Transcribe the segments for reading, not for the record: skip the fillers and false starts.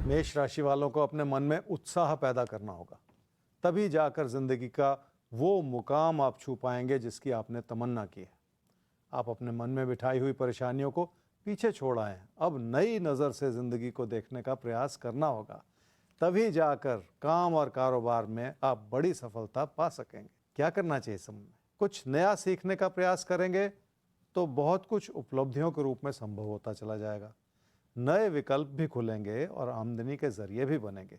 मेष राशि वालों को अपने मन में उत्साह पैदा करना होगा, तभी जाकर जिंदगी का वो मुकाम आप छू पाएंगे जिसकी आपने तमन्ना की है। आप अपने मन में बिठाई हुई परेशानियों को पीछे छोड़ आए हैं। अब नई नज़र से जिंदगी को देखने का प्रयास करना होगा, तभी जाकर काम और कारोबार में आप बड़ी सफलता पा सकेंगे। क्या करना चाहिए समय में? कुछ नया सीखने का प्रयास करेंगे तो बहुत कुछ उपलब्धियों के रूप में संभव होता चला जाएगा। नए विकल्प भी खुलेंगे और आमदनी के जरिए भी बनेंगे।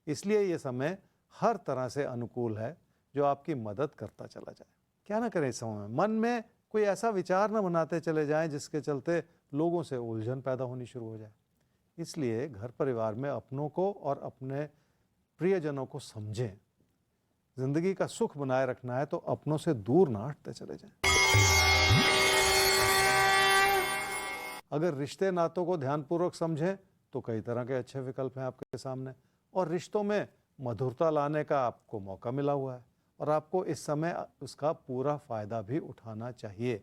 इसलिए ये समय हर तरह से अनुकूल है जो आपकी मदद करता चला जाए। क्या ना करें इस समय में? मन में कोई ऐसा विचार न बनाते चले जाएं जिसके चलते लोगों से उलझन पैदा होनी शुरू हो जाए। इसलिए घर परिवार में अपनों को और अपने प्रियजनों को समझें। जिंदगी का सुख बनाए रखना है तो अपनों से दूर ना हटते चले जाएं। अगर रिश्ते नातों को ध्यानपूर्वक समझें तो कई तरह के अच्छे विकल्प हैं आपके सामने, और रिश्तों में मधुरता लाने का आपको मौका मिला हुआ है और आपको इस समय उसका पूरा फायदा भी उठाना चाहिए।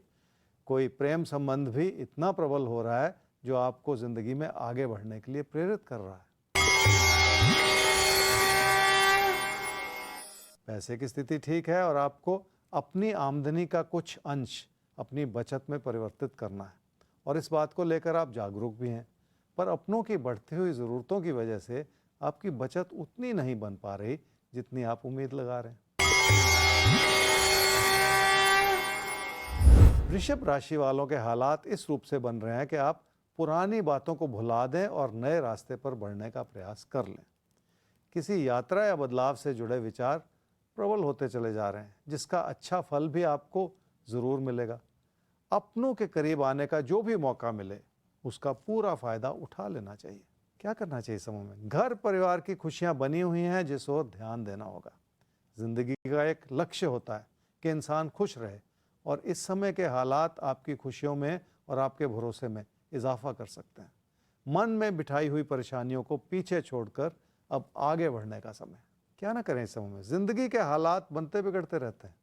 कोई प्रेम संबंध भी इतना प्रबल हो रहा है जो आपको जिंदगी में आगे बढ़ने के लिए प्रेरित कर रहा है। पैसे की स्थिति ठीक है और आपको अपनी आमदनी का कुछ अंश अपनी बचत में परिवर्तित करना है, और इस बात को लेकर आप जागरूक भी हैं। पर अपनों की बढ़ती हुई ज़रूरतों की वजह से आपकी बचत उतनी नहीं बन पा रही जितनी आप उम्मीद लगा रहे हैं। वृषभ राशि वालों के हालात इस रूप से बन रहे हैं कि आप पुरानी बातों को भुला दें और नए रास्ते पर बढ़ने का प्रयास कर लें। किसी यात्रा या बदलाव से जुड़े विचार प्रबल होते चले जा रहे हैं, जिसका अच्छा फल भी आपको ज़रूर मिलेगा। अपनों के करीब आने का जो भी मौका मिले उसका पूरा फायदा उठा लेना चाहिए। क्या करना चाहिए समय में? घर परिवार की खुशियां बनी हुई हैं जिस ओर ध्यान देना होगा। जिंदगी का एक लक्ष्य होता है कि इंसान खुश रहे, और इस समय के हालात आपकी खुशियों में और आपके भरोसे में इजाफा कर सकते हैं। मन में बिठाई हुई परेशानियों को पीछे छोड़कर अब आगे बढ़ने का समय। क्या ना करें इस समय में? जिंदगी के हालात बनते बिगड़ते रहते हैं,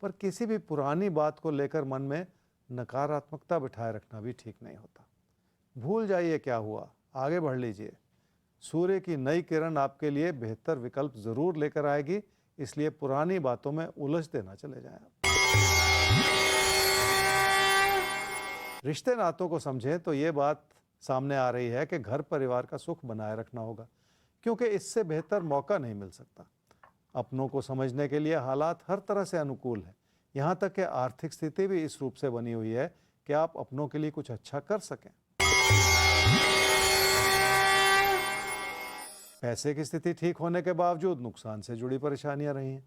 पर किसी भी पुरानी बात को लेकर मन में नकारात्मकता बिठाए रखना भी ठीक नहीं होता। भूल जाइए क्या हुआ, आगे बढ़ लीजिए। सूर्य की नई किरण आपके लिए बेहतर विकल्प जरूर लेकर आएगी, इसलिए पुरानी बातों में उलझते ना चले जाएं। रिश्ते नातों को समझें तो ये बात सामने आ रही है कि घर परिवार का सुख बनाए रखना होगा, क्योंकि इससे बेहतर मौका नहीं मिल सकता। अपनों को समझने के लिए हालात हर तरह से अनुकूल है, यहाँ तक कि आर्थिक स्थिति भी इस रूप से बनी हुई है कि आप अपनों के लिए कुछ अच्छा कर सकें। पैसे की स्थिति ठीक होने के बावजूद नुकसान से जुड़ी परेशानियां रही हैं,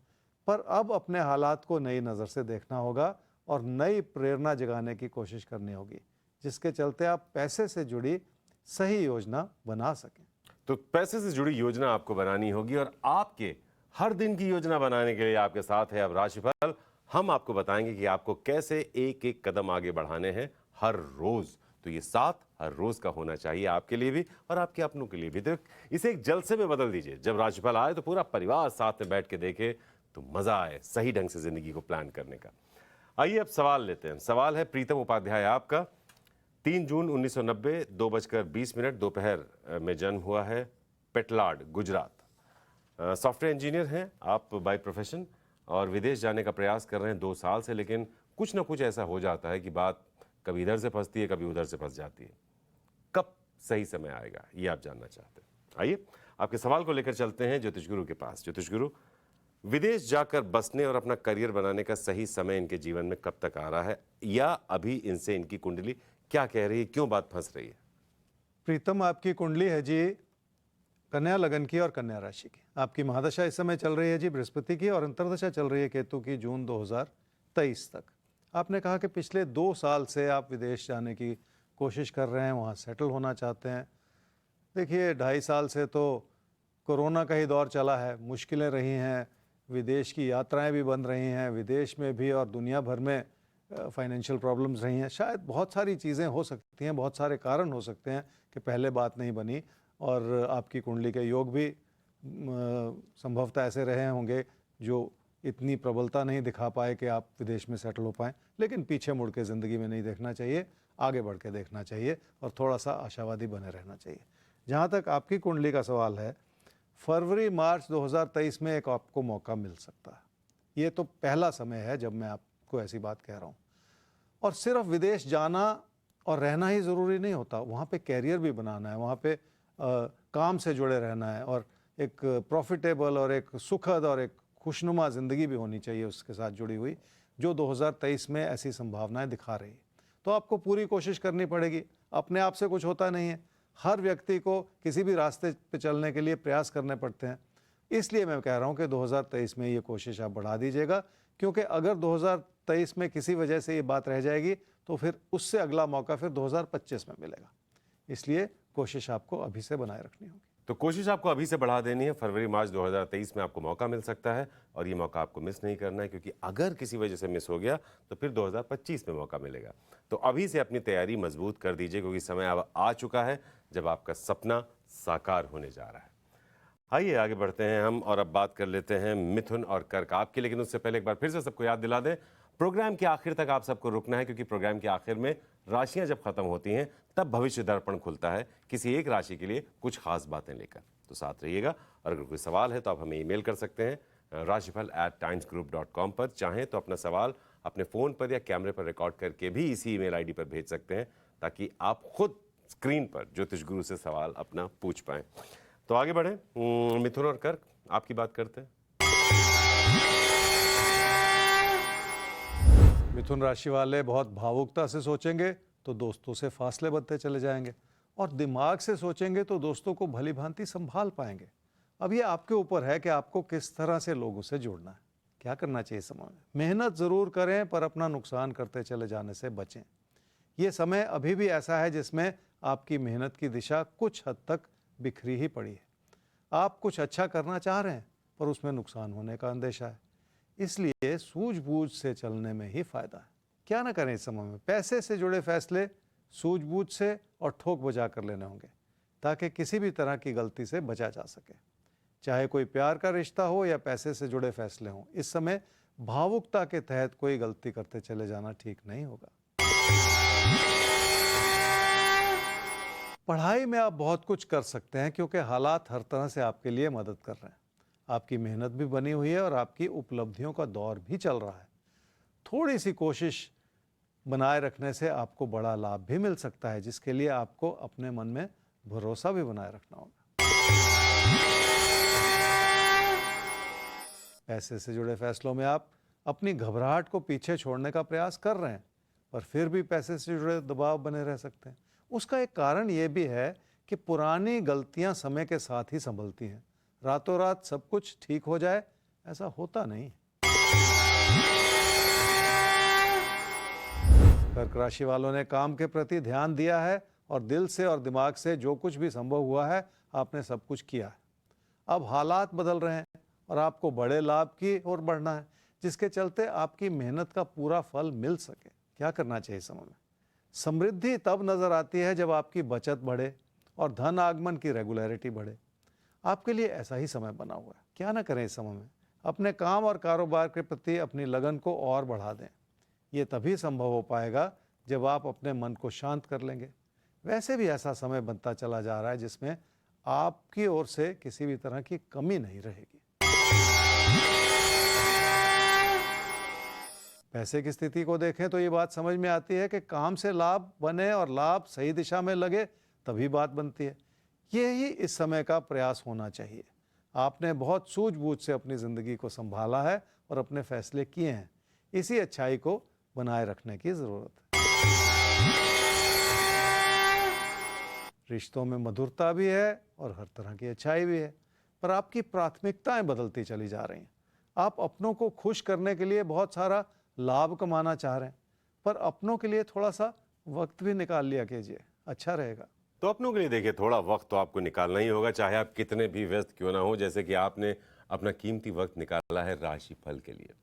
पर अब अपने हालात को नई नज़र से देखना होगा और नई प्रेरणा जगाने की कोशिश करनी होगी, जिसके चलते आप पैसे से जुड़ी सही योजना बना सकें। तो पैसे से जुड़ी योजना आपको बनानी होगी, और आपके हर दिन की योजना बनाने के लिए आपके साथ है अब राशिफल। हम आपको बताएंगे कि आपको कैसे एक एक कदम आगे बढ़ाने हैं हर रोज। तो ये साथ हर रोज का होना चाहिए आपके लिए भी और आपके अपनों के लिए भी। तो इसे एक जलसे में बदल दीजिए। जब राशिफल आए तो पूरा परिवार साथ में बैठ के देखे तो मजा आए सही ढंग से जिंदगी को प्लान करने का। आइए अब सवाल लेते हैं। सवाल है प्रीतम उपाध्याय आपका। 3 जून 1990 2:20 दोपहर में जन्म हुआ है, पेटलाड, गुजरात। सॉफ्टवेयर इंजीनियर हैं आप बाय प्रोफेशन, और विदेश जाने का प्रयास कर रहे हैं 2 साल से, लेकिन कुछ ना कुछ ऐसा हो जाता है कि बात कभी इधर से फंसती है, कभी उधर से फंस जाती है। कब सही समय आएगा ये आप जानना चाहते हैं। आइए आपके सवाल को लेकर चलते हैं ज्योतिष गुरु के पास। ज्योतिष गुरु, विदेश जाकर बसने और अपना करियर बनाने का सही समय इनके जीवन में कब तक आ रहा है, या अभी इनसे इनकी कुंडली क्या कह रही है, क्यों बात फंस रही है? प्रीतम, आपकी कुंडली है जी कन्या लगन की और कन्या राशि की। आपकी महादशा इस समय चल रही है जी बृहस्पति की, और अंतर्दशा चल रही है केतु की जून 2023 तक। आपने कहा कि पिछले 2 साल से आप विदेश जाने की कोशिश कर रहे हैं, वहाँ सेटल होना चाहते हैं। देखिए 2.5 साल से तो कोरोना का ही दौर चला है, मुश्किलें रही हैं, विदेश की यात्राएं भी बंद रही हैं, विदेश में भी और दुनिया भर में फाइनेंशियल प्रॉब्लम्स रही हैं। शायद बहुत सारी चीज़ें हो सकती हैं, बहुत सारे कारण हो सकते हैं कि पहले बात नहीं बनी, और आपकी कुंडली के योग भी संभवतः ऐसे रहे होंगे जो इतनी प्रबलता नहीं दिखा पाए कि आप विदेश में सेटल हो पाएँ। लेकिन पीछे मुड़ के ज़िंदगी में नहीं देखना चाहिए, आगे बढ़ के देखना चाहिए और थोड़ा सा आशावादी बने रहना चाहिए। जहाँ तक आपकी कुंडली का सवाल है, फरवरी मार्च 2023 में एक आपको मौका मिल सकता है। ये तो पहला समय है जब मैं आपको ऐसी बात कह रहा हूँ। और सिर्फ विदेश जाना और रहना ही ज़रूरी नहीं होता, वहाँ पे कैरियर भी बनाना है, वहाँ पे काम से जुड़े रहना है और एक प्रॉफिटेबल और एक सुखद और एक खुशनुमा ज़िंदगी भी होनी चाहिए उसके साथ जुड़ी हुई, जो 2023 में ऐसी संभावनाएं दिखा रही है। तो आपको पूरी कोशिश करनी पड़ेगी। अपने आप से कुछ होता नहीं है, हर व्यक्ति को किसी भी रास्ते पे चलने के लिए प्रयास करने पड़ते हैं। इसलिए मैं कह रहा हूँ कि 2023 में ये कोशिश आप बढ़ा दीजिएगा, क्योंकि अगर 2023 में किसी वजह से ये बात रह जाएगी तो फिर उससे अगला मौका फिर 2025 में मिलेगा। इसलिए कोशिश आपको अभी से बनाए रखनी होगी। तो कोशिश आपको अभी से बढ़ा देनी है। फरवरी मार्च 2023 में आपको मौका मिल सकता है और ये मौका आपको मिस नहीं करना है, क्योंकि अगर किसी वजह से मिस हो गया तो फिर 2025 में मौका मिलेगा। तो अभी से अपनी तैयारी मजबूत कर दीजिए, क्योंकि समय अब आ चुका है जब आपका सपना साकार होने जा रहा है। आइए आगे बढ़ते हैं हम और अब बात कर लेते हैं मिथुन और कर्क आपकी। लेकिन उससे पहले एक बार फिर से सबको याद दिला दें, प्रोग्राम के आखिर तक आप सबको रुकना है, क्योंकि प्रोग्राम के आखिर में राशियां जब खत्म होती हैं तब भविष्य दर्पण खुलता है किसी एक राशि के लिए कुछ खास बातें लेकर। तो साथ रहिएगा और अगर कोई सवाल है तो आप हमें ईमेल कर सकते हैं rashifal@timesgroup.com पर। चाहें तो अपना सवाल अपने फ़ोन पर या कैमरे पर रिकॉर्ड करके भी इसी ईमेल आईडी पर भेज सकते हैं, ताकि आप खुद स्क्रीन पर ज्योतिष गुरु से सवाल अपना पूछ पाएं। तो आगे बढ़ें, मिथुन और कर्क आपकी बात करते हैं। मिथुन राशि वाले बहुत भावुकता से सोचेंगे तो दोस्तों से फासले बनते चले जाएंगे, और दिमाग से सोचेंगे तो दोस्तों को भली भांति संभाल पाएंगे। अब ये आपके ऊपर है कि आपको किस तरह से लोगों से जुड़ना है, क्या करना चाहिए समय में। मेहनत ज़रूर करें पर अपना नुकसान करते चले जाने से बचें। ये समय अभी भी ऐसा है जिसमें आपकी मेहनत की दिशा कुछ हद तक बिखरी ही पड़ी है। आप कुछ अच्छा करना चाह रहे हैं पर उसमें नुकसान होने का अंदेशा है, इसलिए सूझबूझ से चलने में ही फायदा है। क्या ना करें इस समय में, पैसे से जुड़े फैसले सूझबूझ से और ठोक बजा कर लेने होंगे, ताकि किसी भी तरह की गलती से बचा जा सके। चाहे कोई प्यार का रिश्ता हो या पैसे से जुड़े फैसले हों, इस समय भावुकता के तहत कोई गलती करते चले जाना ठीक नहीं होगा। पढ़ाई में आप बहुत कुछ कर सकते हैं, क्योंकि हालात हर तरह से आपके लिए मदद कर रहे हैं। आपकी मेहनत भी बनी हुई है और आपकी उपलब्धियों का दौर भी चल रहा है। थोड़ी सी कोशिश बनाए रखने से आपको बड़ा लाभ भी मिल सकता है, जिसके लिए आपको अपने मन में भरोसा भी बनाए रखना होगा। पैसे से जुड़े फैसलों में आप अपनी घबराहट को पीछे छोड़ने का प्रयास कर रहे हैं, पर फिर भी पैसे से जुड़े दबाव बने रह सकते हैं। उसका एक कारण ये भी है कि पुरानी गलतियां समय के साथ ही संभलती हैं। रातों रात सब कुछ ठीक हो जाए, ऐसा होता नहीं। कर्क राशि वालों ने काम के प्रति ध्यान दिया है और दिल से और दिमाग से जो कुछ भी संभव हुआ है आपने सब कुछ किया है। अब हालात बदल रहे हैं और आपको बड़े लाभ की ओर बढ़ना है, जिसके चलते आपकी मेहनत का पूरा फल मिल सके। क्या करना चाहिए समय में? समृद्धि तब नजर आती है जब आपकी बचत बढ़े और धन आगमन की रेगुलरिटी बढ़े। आपके लिए ऐसा ही समय बना हुआ है। क्या ना करें इस समय में? अपने काम और कारोबार के प्रति अपनी लगन को और बढ़ा दें। ये तभी संभव हो पाएगा जब आप अपने मन को शांत कर लेंगे। वैसे भी ऐसा समय बनता चला जा रहा है जिसमें आपकी ओर से किसी भी तरह की कमी नहीं रहेगी। पैसे की स्थिति को देखें तो ये बात समझ में आती है कि काम से लाभ बने और लाभ सही दिशा में लगे तभी बात बनती है। यही इस समय का प्रयास होना चाहिए। आपने बहुत सूझबूझ से अपनी ज़िंदगी को संभाला है और अपने फैसले किए हैं। इसी अच्छाई को बनाए रखने की ज़रूरत है। रिश्तों में मधुरता भी है और हर तरह की अच्छाई भी है, पर आपकी प्राथमिकताएं बदलती चली जा रही हैं। आप अपनों को खुश करने के लिए बहुत सारा लाभ कमाना चाह रहे हैं, पर अपनों के लिए थोड़ा सा वक्त भी निकाल लिया कीजिए, अच्छा रहेगा। तो अपनों के लिए देखिए, थोड़ा वक्त तो आपको निकालना ही होगा, चाहे आप कितने भी व्यस्त क्यों ना हो। जैसे कि आपने अपना कीमती वक्त निकाला है राशिफल के लिए।